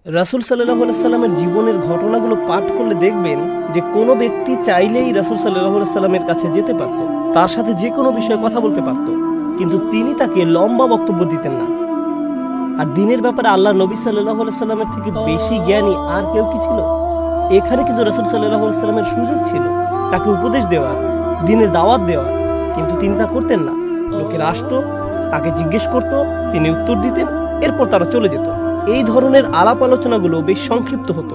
রাসূল সাল্লাল্লাহু আলাইহি সাল্লামের জীবনের ঘটনাগুলো পাঠ করলে দেখবেন যে কোনো ব্যক্তি চাইলেই রাসূল সাল্লাল্লাহু আলাইহি সাল্লামের কাছে যেতে পারত, তার সাথে যে কোনো বিষয়ে কথা বলতে পারত, কিন্তু তিনি তাকে লম্বা বক্তব্য দিতেন না। আর দিনের ব্যাপারে আল্লাহ নবী সাল্লাল্লাহু আলাইহি সাল্লামের থেকে বেশি জ্ঞানী আর কেউ কি ছিল? এখানে কিন্তু রাসূল সাল্লাল্লাহু আলাইহি সাল্লামের সুযোগ ছিল তাকে উপদেশ দেওয়ার, দিনের দাওয়াত দেওয়ার, কিন্তু তিনি তা করতেন না। লোকেরা আসতো, তাকে জিজ্ঞেস করত, তিনি উত্তর দিতেন, এরপর তারা চলে যেত। এই ধরনের আলাপ আলোচনাগুলো বেশ সংক্ষিপ্ত হতো।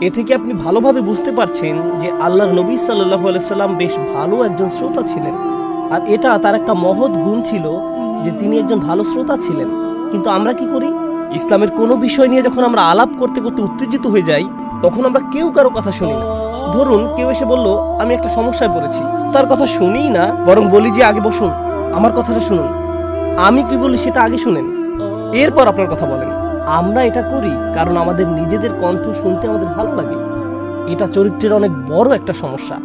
এ থেকে আপনি ভালোভাবে বুঝতে পারছেন যে আল্লাহর নবী সাল্লাল্লাহু আলাইহি সাল্লাম বেশ ভালো একজন শ্রোতা ছিলেন, আর এটা তার একটা মহৎ গুণ ছিল যে তিনি একজন ভালো শ্রোতা ছিলেন। কিন্তু আমরা কি করি? ইসলামের কোনো বিষয় নিয়ে যখন আমরা আলাপ করতে করতে উত্তেজিত হয়ে যাই, তখন আমরা কেউ কারো কথা শুনি না। ধরুন কেউ এসে বলল আমি একটা সমস্যায় পড়েছি, তার কথা শুনিই না, বরং বলি যে আগে বসুন, আমার কথাটা শুনুন, আমি কি বলি সেটা আগে শুনেন, এরপর আপনার কথা বলেন। আমরা এটা করি কারণ আমাদের নিজেদের কণ্ঠ শুনতে আমাদের ভালো লাগে। এটা চরিত্রের অনেক বড় একটা সমস্যা,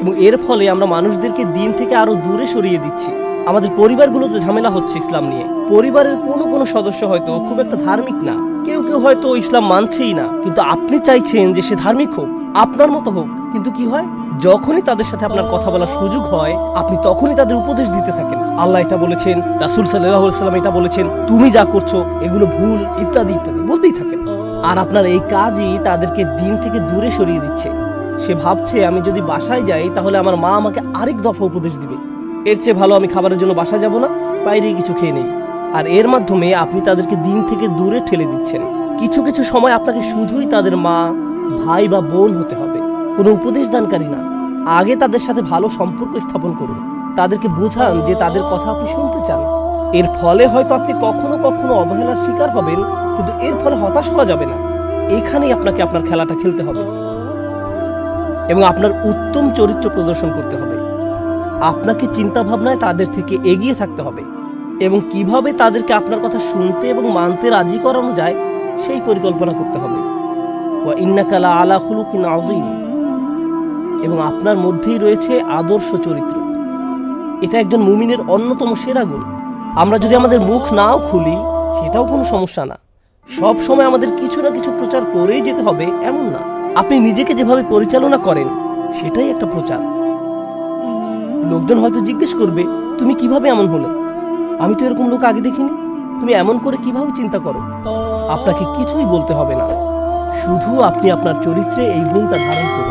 এবং এর ফলে আমরা মানুষদেরকে দিন থেকে আরো দূরে সরিয়ে দিচ্ছি। আমাদের পরিবারগুলোতে ঝামেলা হচ্ছে ইসলাম নিয়ে। পরিবারের কোনো কোনো সদস্য হয়তো খুব একটা ধার্মিক না, কেউ কেউ হয়তো ইসলাম মানছেই না, কিন্তু আপনি চাইছেন যে সে ধার্মিক হোক, আপনার মতো হোক। কিন্তু কি হয়, যখনই তাদের সাথে আপনার কথা বলার সুযোগ হয়, আপনি তখনই তাদের উপদেশ দিতে থাকেন। আল্লাহ এটা বলেছেন, রাসূল সাল্লাল্লাহু আলাইহি সাল্লাম এটা বলেছেন, তুমি যা করছো এগুলো ভুল, ইত্যাদি ইত্যাদি বলতেই থাকেন। আর আপনার এই কাজই তাদেরকে দিন থেকে দূরে সরিয়ে দিচ্ছে। সে ভাবছে আমি যদি বাসায় যাই তাহলে আমার মা আমাকে আরেক দফা উপদেশ দিবে, এর চেয়ে ভালো আমি খাবারের জন্য বাসায় যাব না, বাইরে কিছু খেয়ে নেই। আর এর মাধ্যমে আপনি তাদেরকে দিন থেকে দূরে ঠেলে দিচ্ছেন। কিছু কিছু সময় আপনাকে শুধুই তাদের মা, ভাই বা বোন হতে হবে, কোনো উপদেশ দানকারী না। আগে তাদের সাথে ভালো সম্পর্ক স্থাপন করুন, তাদেরকে বোঝান যে তাদের কথা আপনি শুনতে চান। এর ফলে হয়তো আপনি কখনো কখনো অবহেলার শিকার হবেন, কিন্তু এর ফলে হতাশ হওয়া যাবে না। এখানেই আপনাকে আপনার খেলাটা খেলতে হবে এবং আপনার উত্তম চরিত্র প্রদর্শন করতে হবে। আপনাকে চিন্তা ভাবনায় তাদের থেকে এগিয়ে থাকতে হবে, এবং কিভাবে তাদেরকে আপনার কথা শুনতে এবং মানতে রাজি করানো যায় সেই পরিকল্পনা করতে হবে। ওয়া ইন্নাকা লা আলা খুলুকিন আযীম, এবং আপনার মধ্যেই রয়েছে আদর্শ চরিত্র। এটা একজন মুমিনের অন্যতম সেরা গুণ। আমরা যদি আমাদের মুখ নাও খুলি, সেটাও কোনো সমস্যা না। সব সময় আমাদের কিছু না কিছু প্রচার করেই যেতে হবে এমন না। আপনি নিজেকে যেভাবে পরিচালনা করেন সেটাই একটা প্রচার। লোকজন হয়তো জিজ্ঞেস করবে, তুমি কিভাবে এমন হলে? আমি তো এরকম লোক আগে দেখিনি, তুমি এমন করে কিভাবে চিন্তা করো? আপনাকে কিছুই বলতে হবে না, শুধু আপনি আপনার চরিত্রে এই গুণটা ধারণ করুন।